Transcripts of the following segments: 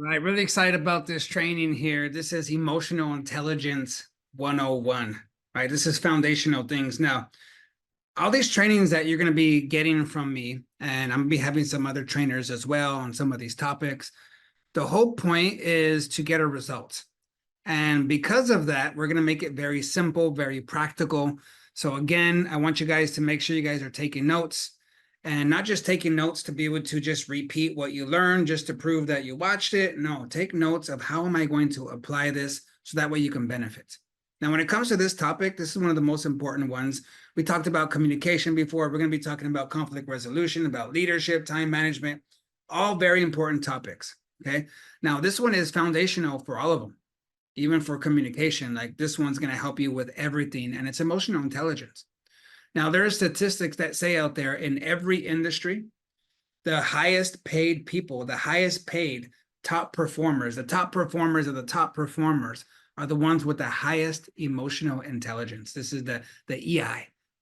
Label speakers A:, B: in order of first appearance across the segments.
A: right, really excited about this training here. This is Emotional Intelligence 101, right? This is foundational things. Now, all these trainings that you're going to be getting from me, and I'm going to be having some other trainers as well on some of these topics. The whole point is to get a result. And because of that, we're going to make it very simple, very practical. So again, I want you guys to make sure you guys are taking notes and not just taking notes to be able to just repeat what you learned just to prove that you watched it. No, take notes of how am I going to apply this so that way you can benefit. Now, when it comes to this topic, this is one of the most important ones. We talked about communication before. We're going to be talking about conflict resolution, about leadership, time management, all very important topics. Okay. Now, this one is foundational for all of them, even for communication. Like this one's going to help you with everything, and it's emotional intelligence. Now, there are statistics that say out there in every industry, the highest paid people, the highest paid top performers, the top performers of the top performers are the ones with the highest emotional intelligence. This is the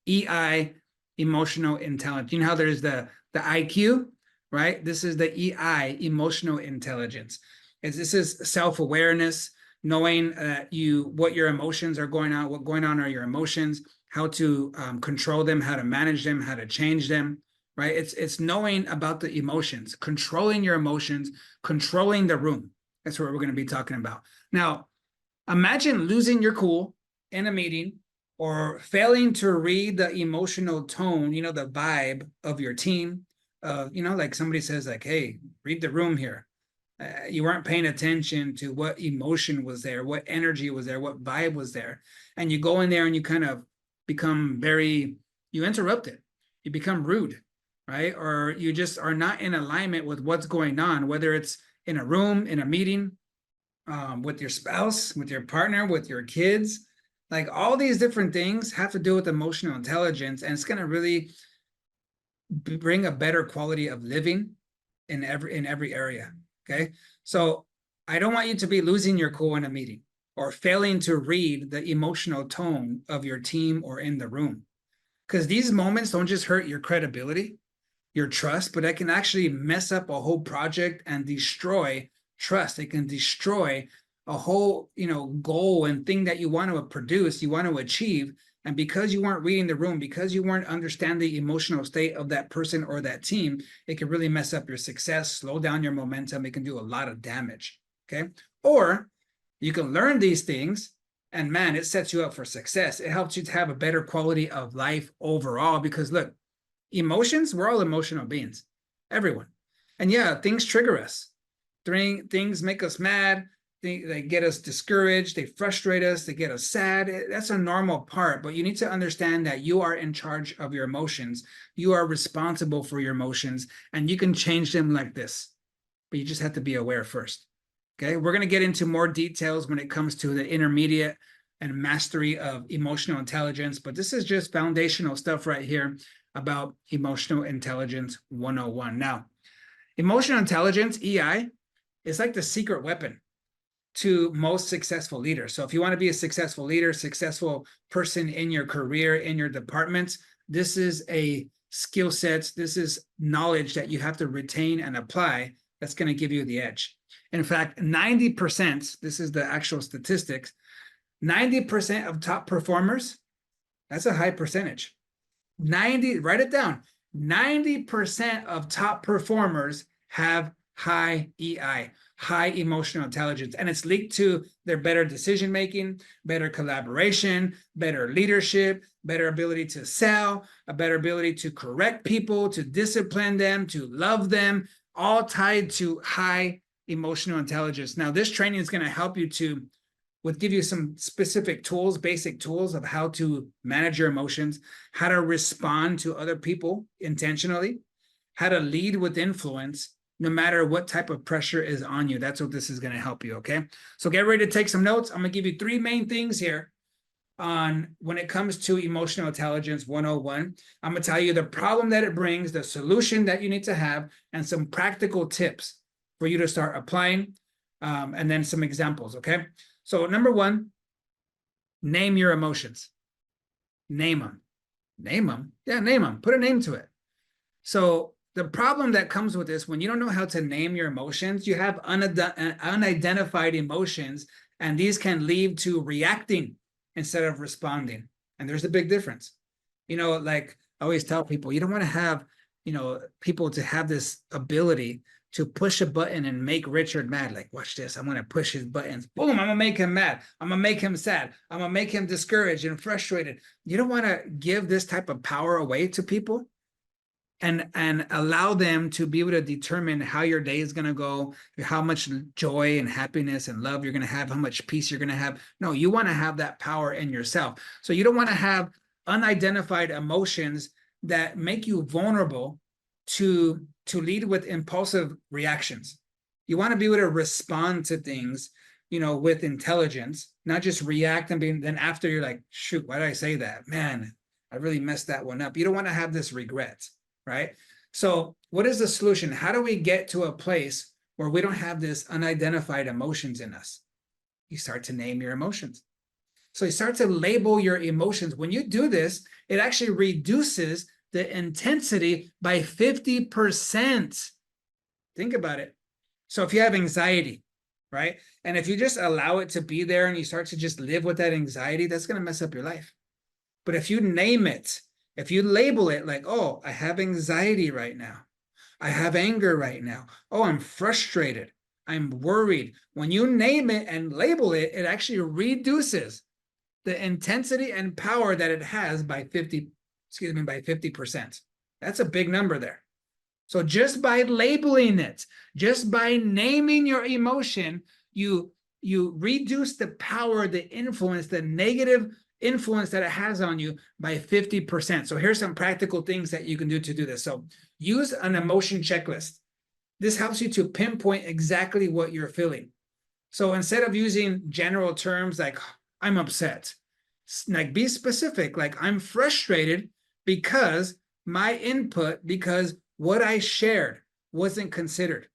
A: EI, emotional intelligence. You know how there's the IQ, right? This is the EI, emotional intelligence. This is self-awareness, knowing what your emotions are going on, what going on are your emotions, how to control them, how to manage them, how to change them, right? It's knowing about the emotions, controlling your emotions, controlling the room. That's what we're going to be talking about. Now, imagine losing your cool in a meeting or failing to read the emotional tone, the vibe of your team. Like somebody says like, hey, read the room here. You weren't paying attention to what emotion was there, what energy was there, what vibe was there. And you go in there and you kind of become you interrupt it. You become rude, right? Or you just are not in alignment with what's going on, whether it's in a room, in a meeting, with your spouse, with your partner, with your kids. Like all these different things have to do with emotional intelligence, and it's going to really bring a better quality of living in every area. Okay. So I don't want you to be losing your cool in a meeting or failing to read the emotional tone of your team or in the room. Because these moments don't just hurt your credibility, your trust, but it can actually mess up a whole project and destroy trust. It can destroy a whole, goal and thing that you want to produce, you want to achieve. And because you weren't reading the room, because you weren't understanding the emotional state of that person or that team, it can really mess up your success, slow down your momentum. It can do a lot of damage. Okay. Or you can learn these things and man, it sets you up for success. It helps you to have a better quality of life overall because look, emotions, we're all emotional beings, everyone. And yeah, things trigger us. Things make us mad. They get us discouraged. They frustrate us. They get us sad. That's a normal part, but you need to understand that you are in charge of your emotions. You are responsible for your emotions, and you can change them like this, but you just have to be aware first. Okay, we're going to get into more details when it comes to the intermediate and mastery of emotional intelligence, but this is just foundational stuff right here about Emotional Intelligence 101. Now, emotional intelligence, EI, is like the secret weapon to most successful leaders. So if you want to be a successful leader, successful person in your career, in your departments, this is a skill set. This is knowledge that you have to retain and apply that's going to give you the edge. In fact, 90%, this is the actual statistics, 90% of top performers, that's a high percentage. Write it down. 90% of top performers have high EI, high emotional intelligence, and it's linked to their better decision making, better collaboration, better leadership, better ability to sell, a better ability to correct people, to discipline them, to love them, all tied to high emotional intelligence. Now, this training is going to help you to give you some specific tools, basic tools of how to manage your emotions, how to respond to other people intentionally, how to lead with influence, no matter what type of pressure is on you. That's what this is going to help you, okay? So get ready to take some notes. I'm going to give you 3 main things here on when it comes to Emotional Intelligence 101. I'm going to tell you the problem that it brings, the solution that you need to have, and some practical tips for you to start applying, and then some examples, okay? So number 1, name your emotions. Name them. Name them? Yeah, name them. Put a name to it. So the problem that comes with this, when you don't know how to name your emotions, you have unidentified emotions, and these can lead to reacting instead of responding. And there's a big difference. Like I always tell people, you don't want to have, people to have this ability to push a button and make Richard mad. Like, watch this. I'm going to push his buttons. Boom. I'm going to make him mad. I'm going to make him sad. I'm going to make him discouraged and frustrated. You don't want to give this type of power away to people and allow them to be able to determine how your day is going to go, how much joy and happiness and love you're going to have, how much peace you're going to have. No, you want to have that power in yourself. So you don't want to have unidentified emotions that make you vulnerable to lead with impulsive reactions. You want to be able to respond to things, with intelligence, not just react and then after you're like, shoot, why did I say that? Man, I really messed that one up. You don't want to have this regret, right? So what is the solution? How do we get to a place where we don't have this unidentified emotions in us? You start to name your emotions. So you start to label your emotions. When you do this, it actually reduces the intensity by 50%. Think about it. So if you have anxiety, right? And if you just allow it to be there and you start to just live with that anxiety, that's going to mess up your life. But if you name it, if you label it like, oh, I have anxiety right now. I have anger right now. Oh, I'm frustrated. I'm worried. When you name it and label it, it actually reduces the intensity and power that it has by 50%. That's a big number there. So just by labeling it, just by naming your emotion, you reduce the power, the influence, the negative influence that it has on you by 50%. So here's some practical things that you can do to do this. So use an emotion checklist. This helps you to pinpoint exactly what you're feeling. So instead of using general terms like I'm upset, like be specific, like I'm frustrated because my input, because what I shared wasn't considered,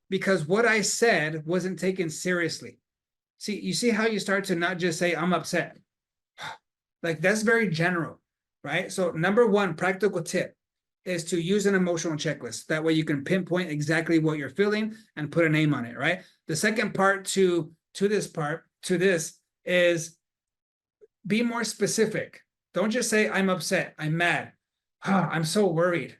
A: because what I said wasn't taken seriously. See, you see how you start to not just say I'm upset. Like that's very general, right? So number one practical tip is to use an emotional checklist. That way you can pinpoint exactly what you're feeling and put a name on it, right? The second part to this is be more specific. Don't just say I'm upset, I'm mad, I'm so worried.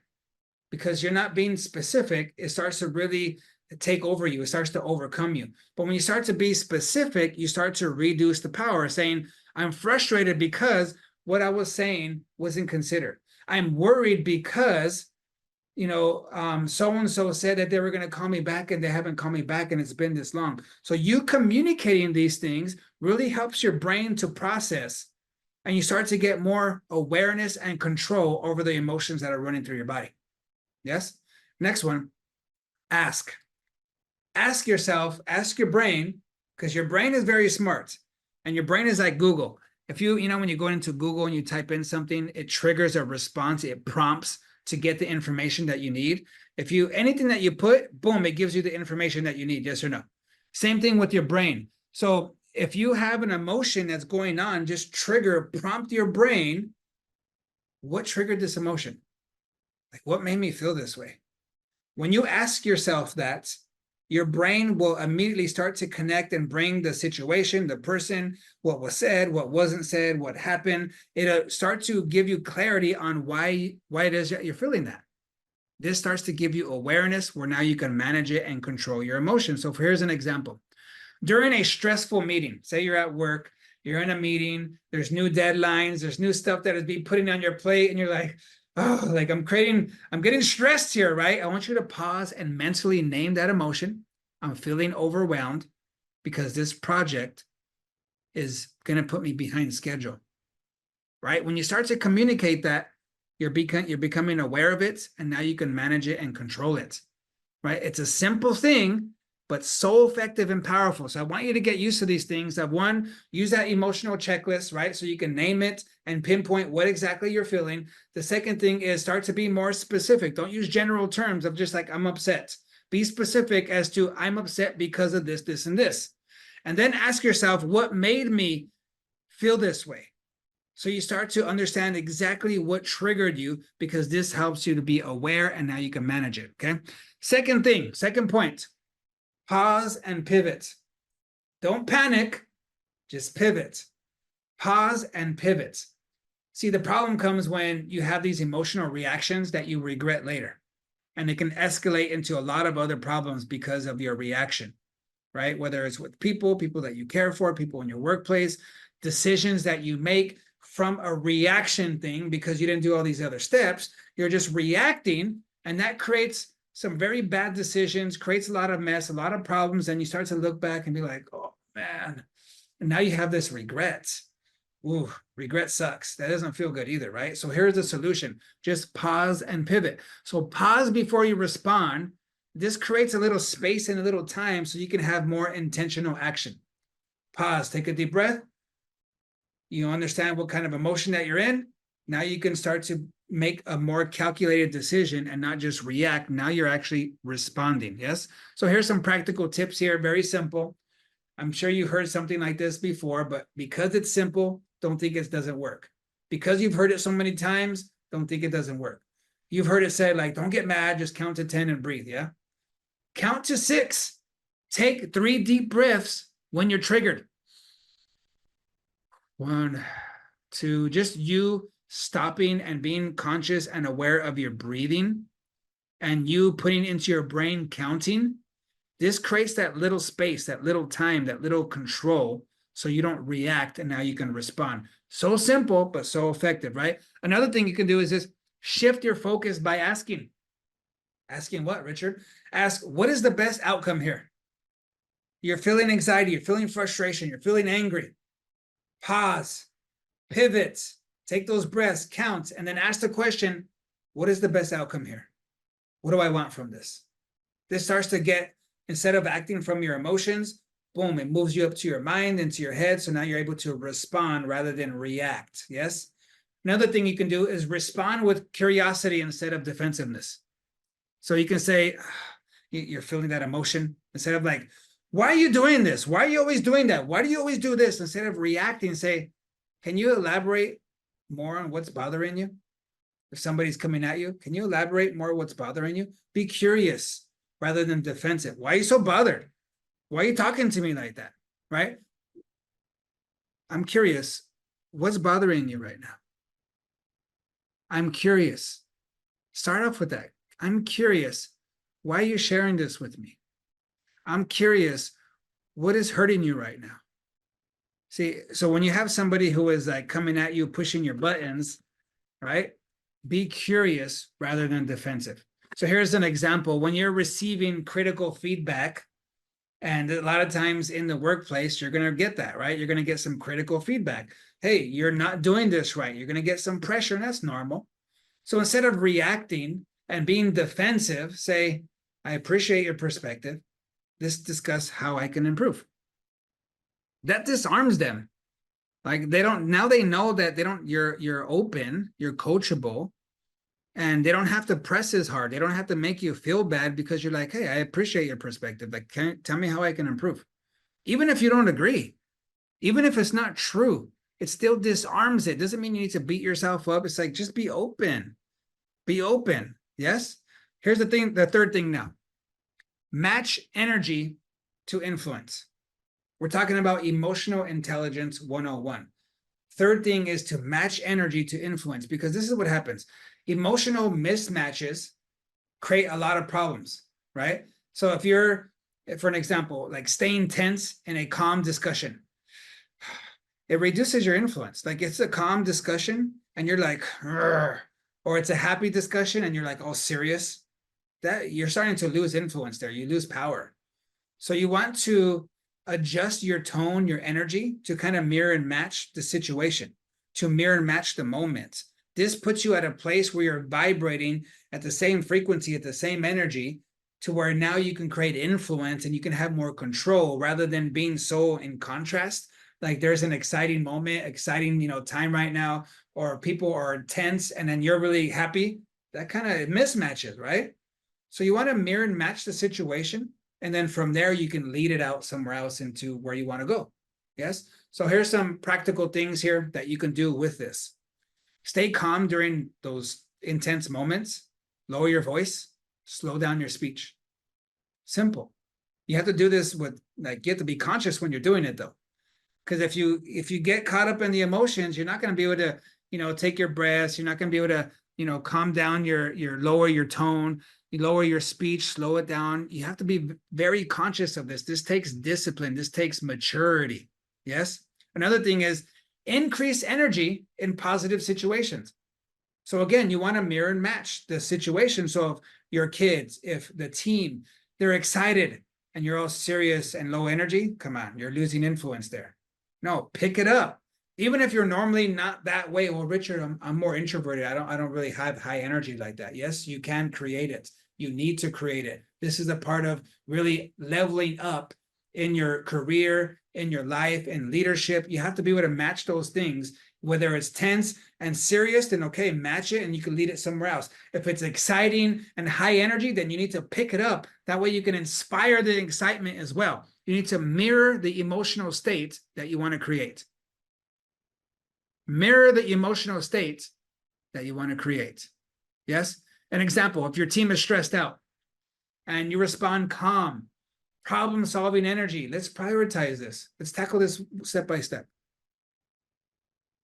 A: Because you're not being specific, it starts to really take over you. It starts to overcome you. But when you start to be specific, you start to reduce the power, saying, I'm frustrated because what I was saying wasn't considered. I'm worried because, so-and-so said that they were going to call me back and they haven't called me back and it's been this long. So you communicating these things really helps your brain to process, and you start to get more awareness and control over the emotions that are running through your body. Yes. Next one, ask. Ask yourself, ask your brain, because your brain is very smart and your brain is like Google. If when you go into Google and you type in something, it triggers a response, it prompts to get the information that you need. Anything that you put, boom, it gives you the information that you need, yes or no. Same thing with your brain. So if you have an emotion that's going on, just prompt your brain, what triggered this emotion? Like, what made me feel this way? When you ask yourself that, your brain will immediately start to connect and bring the situation, the person, what was said, what wasn't said, what happened. It'll start to give you clarity on why it is that you're feeling that. This starts to give you awareness where now you can manage it and control your emotions. So here's an example. During a stressful meeting, say you're at work, you're in a meeting, there's new deadlines, there's new stuff that is being put on your plate, and you're like, oh, like I'm getting stressed here, right? I want you to pause and mentally name that emotion. I'm feeling overwhelmed because this project is going to put me behind schedule, right? When you start to communicate that, you're becoming aware of it, and now you can manage it and control it, right? It's a simple thing, but so effective and powerful. So I want you to get used to these things. One, use that emotional checklist, right? So you can name it and pinpoint what exactly you're feeling. The second thing is start to be more specific. Don't use general terms of just like, I'm upset. Be specific as to, I'm upset because of this, this, and this. And then ask yourself, what made me feel this way? So you start to understand exactly what triggered you, because this helps you to be aware, and now you can manage it. Okay. Second thing, second point, pause and pivot. Don't panic, just pivot. Pause and pivot. See, the problem comes when you have these emotional reactions that you regret later, and it can escalate into a lot of other problems because of your reaction, right? Whether it's with people that you care for, people in your workplace, decisions that you make from a reaction thing because you didn't do all these other steps. You're just reacting, and that creates some very bad decisions, creates a lot of mess, a lot of problems. And you start to look back and be like, oh man, and now you have this regret. Ooh, regret sucks. That doesn't feel good either, right? So here's the solution. Just pause and pivot. So pause before you respond. This creates a little space and a little time so you can have more intentional action. Pause, take a deep breath. You understand what kind of emotion that you're in. Now you can start to make a more calculated decision and not just react. Now you're actually responding. Yes. So here's some practical tips here. Very simple. I'm sure you heard something like this before, but because it's simple, don't think it doesn't work. Because you've heard it so many times, don't think it doesn't work. You've heard it said, like, don't get mad, just count to 10 and breathe. Yeah. Count to 6. Take 3 deep breaths when you're triggered. 1, 2, just you stopping and being conscious and aware of your breathing, and you putting into your brain counting. This creates that little space, that little time, that little control, so you don't react, and now you can respond. So simple, but so effective, right? Another thing you can do is just shift your focus by asking. Asking what, Richard? Ask, what is the best outcome here? You're feeling anxiety, you're feeling frustration, you're feeling angry. Pause, pivot, take those breaths, count, and then ask the question, what is the best outcome here? What do I want from this? This starts to get, instead of acting from your emotions, boom, it moves you up to your mind, into your head. So now you're able to respond rather than react. Yes. Another thing you can do is respond with curiosity instead of defensiveness. So you can say, you're feeling that emotion, instead of like, why are you doing this? Why are you always doing that? Why do you always do this? Instead of reacting, say, can you elaborate more on what's bothering you? If somebody's coming at you, can you elaborate more what's bothering you? Be curious rather than defensive. Why are you so bothered? Why are you talking to me like that? Right? I'm curious. What's bothering you right now? I'm curious. Start off with that. I'm curious. Why are you sharing this with me? I'm curious. What is hurting you right now? See, so when you have somebody who is like coming at you, pushing your buttons, right? Be curious rather than defensive. So here's an example. When you're receiving critical feedback, and a lot of times in the workplace, you're going to get that, right? You're going to get some critical feedback. Hey, you're not doing this right. You're going to get some pressure, and that's normal. So instead of reacting and being defensive, say, I appreciate your perspective. Let's discuss how I can improve. That disarms them. Like they don't, now they know that they don't, you're open, you're coachable, and they don't have to press as hard. They don't have to make you feel bad because you're like, hey, I appreciate your perspective. Like, tell me how I can improve. Even if you don't agree, even if it's not true, it still disarms it. Doesn't mean you need to beat yourself up. It's like, just be open. Be open. Yes. Here's the thing. The third thing now, match energy to influence. We're talking about emotional intelligence 101. Third thing is to match energy to influence, because this is what happens. Emotional mismatches create a lot of problems, right? So if you're, for an example, like staying tense in a calm discussion, it reduces your influence. Like it's a calm discussion and you're like, or it's a happy discussion and you're like, oh, serious. That you're starting to lose influence there. You lose power. So you want to adjust your tone, your energy to kind of mirror and match the situation, to mirror and match the moment. This puts you at a place where you're vibrating at the same frequency, at the same energy, to where now you can create influence and you can have more control rather than being so in contrast. Like there's an exciting moment, exciting, time right now, or people are tense and then you're really happy. That kind of mismatches, right? So you want to mirror and match the situation. And then from there, you can lead it out somewhere else into where you want to go. Yes. So here's some practical things here that you can do with this. Stay calm during those intense moments. Lower your voice. Slow down your speech. Simple. You have to do this with, like, you have to be conscious when you're doing it, though. Because if you get caught up in the emotions, you're not going to be able to, take your breaths. You're not going to be able to, calm down your lower your tone, you lower your speech, slow it down. You have to be very conscious of this. This takes discipline. This takes maturity. Yes. Another thing is increase energy in positive situations. So again, you want to mirror and match the situation. So if your kids, if the team, they're excited and you're all serious and low energy, come on, you're losing influence there. No, pick it up. Even if you're normally not that way. Well, Richard, I'm more introverted. I don't really have high energy like that. Yes, you can create it. You need to create it. This is a part of really leveling up in your career, in your life, in leadership. You have to be able to match those things. Whether it's tense and serious, then okay, match it and you can lead it somewhere else. If it's exciting and high energy, then you need to pick it up. That way you can inspire the excitement as well. You need to mirror the emotional state that you want to create. Mirror the emotional state that you want to create. Yes? An example, if your team is stressed out and you respond calm, problem-solving energy, let's prioritize this. Let's tackle this step by step.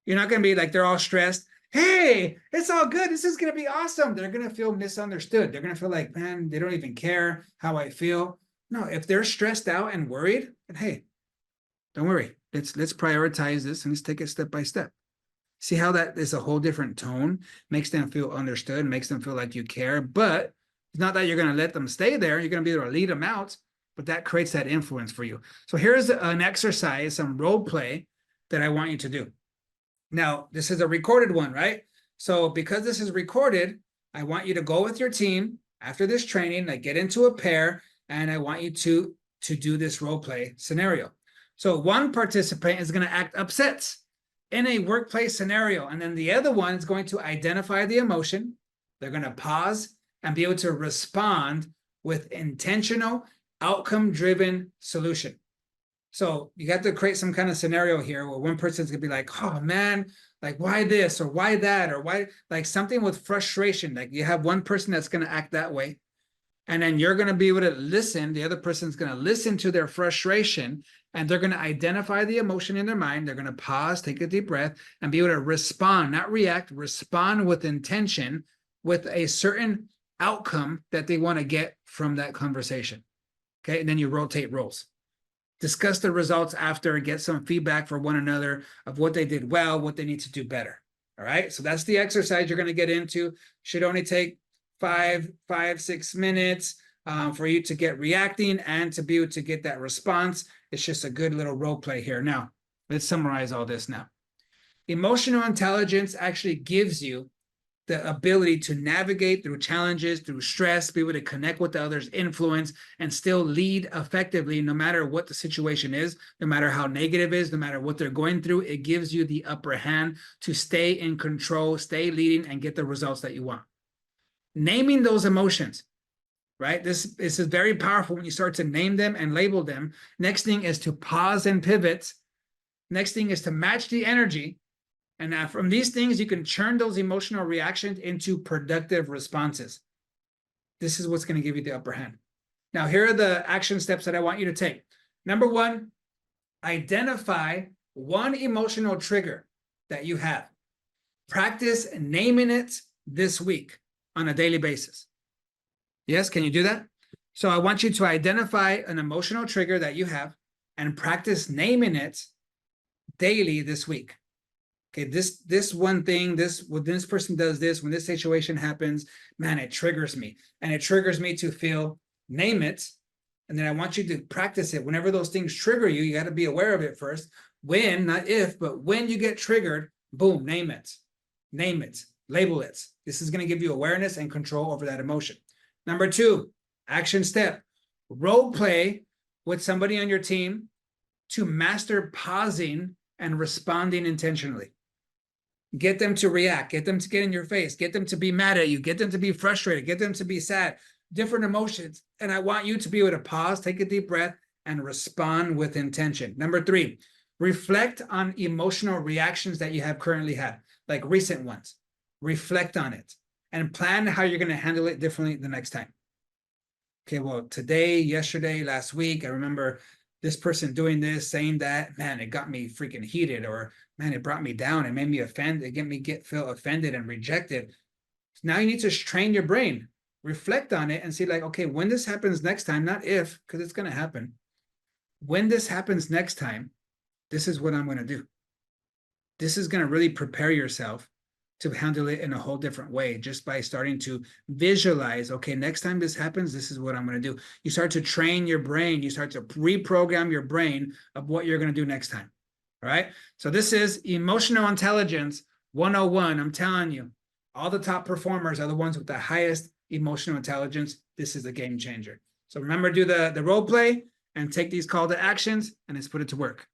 A: You're not going to be like they're all stressed. Hey, it's all good. This is going to be awesome. They're going to feel misunderstood. They're going to feel like, man, they don't even care how I feel. No, if they're stressed out and worried, then hey, don't worry. Let's prioritize this and let's take it step by step. See how that is a whole different tone, makes them feel understood, makes them feel like you care. But it's not that you're going to let them stay there. You're going to be able to lead them out, but that creates that influence for you. So here's an exercise, some role play that I want you to do. Now, this is a recorded one, right? So because this is recorded, I want you to go with your team after this training, like get into a pair, and I want you to do this role play scenario. So one participant is going to act upset in a workplace scenario, and then the other one is going to identify the emotion. They're going to pause and be able to respond with intentional, outcome-driven solution. So you got to create some kind of scenario here where one person's gonna be like, oh man, like why this or why that or why, like something with frustration. Like you have one person that's gonna act that way, and then you're gonna be able to listen. The other person's gonna listen to their frustration, and they're gonna identify the emotion in their mind. They're gonna pause, take a deep breath, and be able to respond, not react, respond with intention, with a certain outcome that they want to get from that conversation. Okay, and then you rotate roles. Discuss the results after, get some feedback for one another of what they did well, what they need to do better. All right. So that's the exercise you're going to get into. Should only take 6 minutes for you to get reacting and to be able to get that response. It's just a good little role play here. Now, let's summarize all this now. Emotional intelligence actually gives you the ability to navigate through challenges, through stress, be able to connect with others, influence, and still lead effectively no matter what the situation is, no matter how negative it is, no matter what they're going through. It gives you the upper hand to stay in control, stay leading, and get the results that you want. Naming those emotions, right? This is very powerful when you start to name them and label them. Next thing is to pause and pivot. Next thing is to match the energy. And from these things, you can turn those emotional reactions into productive responses. This is what's going to give you the upper hand. Now, here are the action steps that I want you to take. Number one, identify one emotional trigger that you have. Practice naming it this week on a daily basis. Yes, can you do that? So I want you to identify an emotional trigger that you have and practice naming it daily this week. Okay, this one thing, when this person does this, when this situation happens, man, it triggers me. And it triggers me to feel, name it. And then I want you to practice it. Whenever those things trigger you, you got to be aware of it first. When, not if, but when you get triggered, boom, name it. Name it. Label it. This is going to give you awareness and control over that emotion. Number two, action step. Role play with somebody on your team to master pausing and responding intentionally. Get them to react, get them to get in your face, get them to be mad at you, get them to be frustrated, get them to be sad, different emotions. And I want you to be able to pause, take a deep breath, and respond with intention. Number three, reflect on emotional reactions that you have currently had, like recent ones. Reflect on it and plan how you're going to handle it differently the next time. Okay, well, today, yesterday, last week, I remember this person doing this, saying that, man, it got me freaking heated, or man, it brought me down. It made me offended. It made me feel offended and rejected. Now you need to train your brain, reflect on it and see like, okay, when this happens next time, not if, because it's going to happen. When this happens next time, this is what I'm going to do. This is going to really prepare yourself to handle it in a whole different way, just by starting to visualize, okay, next time this happens, this is what I'm going to do. You start to train your brain. You start to reprogram your brain of what you're going to do next time. All right. So this is emotional intelligence 101. I'm telling you, all the top performers are the ones with the highest emotional intelligence. This is a game changer. So remember, do the role play and take these call to actions and let's put it to work.